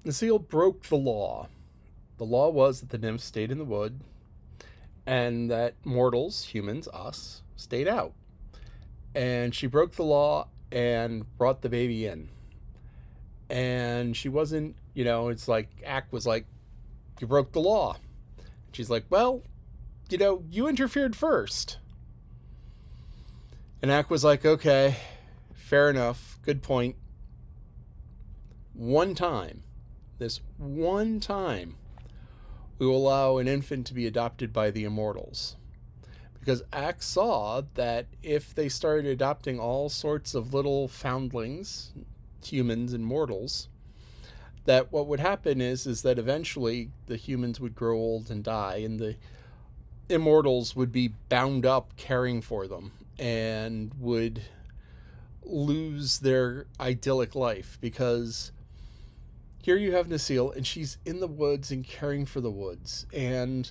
Necile broke the law. The law was that the nymphs stayed in the wood and that mortals, humans, us, stayed out. And she broke the law and brought the baby in. And she wasn't, it's like Ack was like, "You broke the law." She's like, "Well, you interfered first." And Ack was like, "Okay, fair enough, good point. One time, this one time, we will allow an infant to be adopted by the immortals." Because Ack saw that if they started adopting all sorts of little foundlings, humans and mortals, that what would happen is that eventually the humans would grow old and die, and the immortals would be bound up caring for them and would lose their idyllic life. Because here you have Necile, and she's in the woods and caring for the woods. And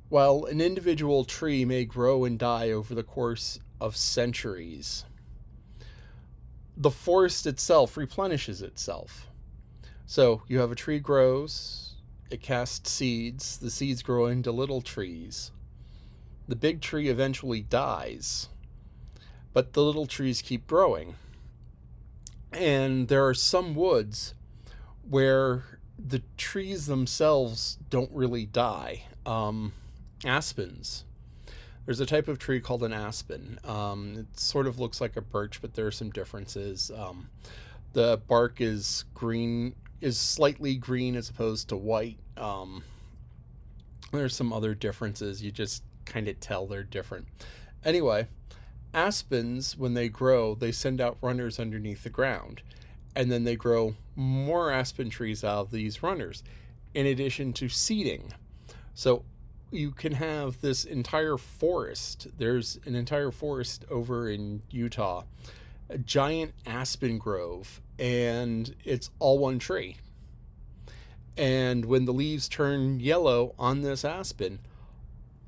while an individual tree may grow and die over the course of centuries, the forest itself replenishes itself. So you have a tree grows, it casts seeds, the seeds grow into little trees. The big tree eventually dies, but the little trees keep growing. And there are some woods where the trees themselves don't really die. Aspens. There's a type of tree called an aspen. It sort of looks like a birch, but there are some differences. The bark is green, is slightly green as opposed to white. There's some other differences. You just kind of tell they're different. Anyway, aspens, when they grow, they send out runners underneath the ground. And then they grow more aspen trees out of these runners, in addition to seeding. So you can have this entire forest. There's an entire forest over in Utah, a giant aspen grove, and it's all one tree. And when the leaves turn yellow on this aspen,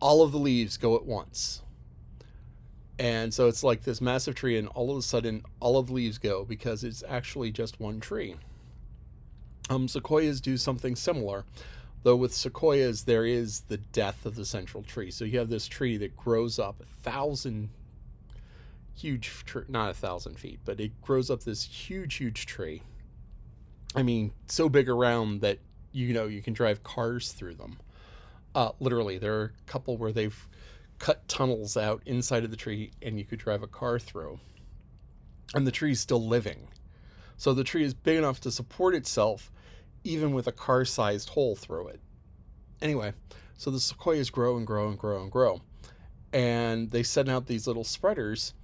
all of the leaves go at once. And so it's like this massive tree, and all of a sudden, all of the leaves go because it's actually just one tree. Sequoias do something similar, though with sequoias, there is the death of the central tree. So you have this tree that grows up 1,000 not 1,000 feet, but it grows up this huge tree. I mean, so big around that, you can drive cars through them. Literally, there are a couple where they've cut tunnels out inside of the tree and you could drive a car through. And the tree's still living. So the tree is big enough to support itself even with a car-sized hole through it. Anyway, so the sequoias grow and grow and grow and grow. And they send out these little spreaders.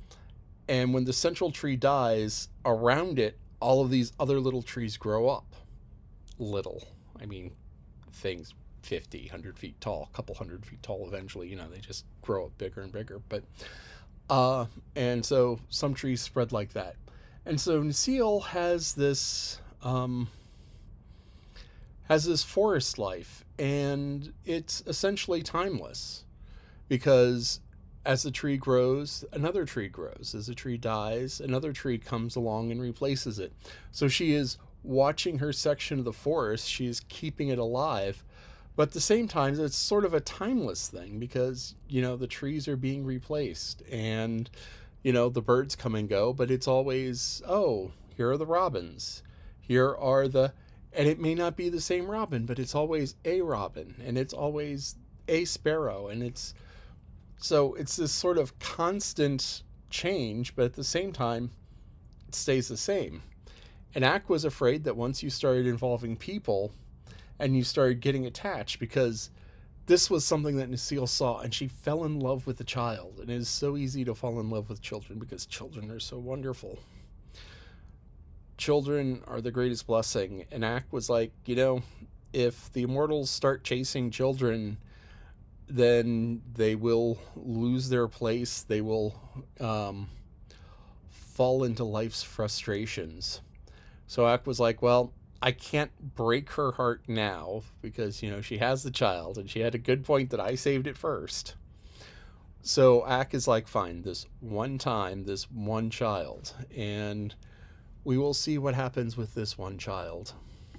And when the central tree dies, around it, all of these other little trees grow up. Little. I mean, things 50, 100 feet tall, a couple 100 feet tall eventually. They just grow up bigger and bigger. But and so some trees spread like that. And so Necile has this forest life, and it's essentially timeless, because as the tree grows, another tree grows. As a tree dies, another tree comes along and replaces it. So she is watching her section of the forest, she is keeping it alive. But at the same time, it's sort of a timeless thing, because, the trees are being replaced, and, the birds come and go, but it's always, oh, here are the robins. Here are and it may not be the same robin, but it's always a robin, and it's always a sparrow, and it's this sort of constant change, but at the same time, it stays the same. And Ack was afraid that once you started involving people, and you started getting attached, because this was something that Necile saw, and she fell in love with the child. And it is so easy to fall in love with children, because children are so wonderful. Children are the greatest blessing. And Ack was like, if the immortals start chasing children, then they will lose their place. They will fall into life's frustrations. So Ack was like, well, I can't break her heart now, because, she has the child, and she had a good point that I saved it first. So Ack is like, fine, this one time, this one child, and we will see what happens with this one child.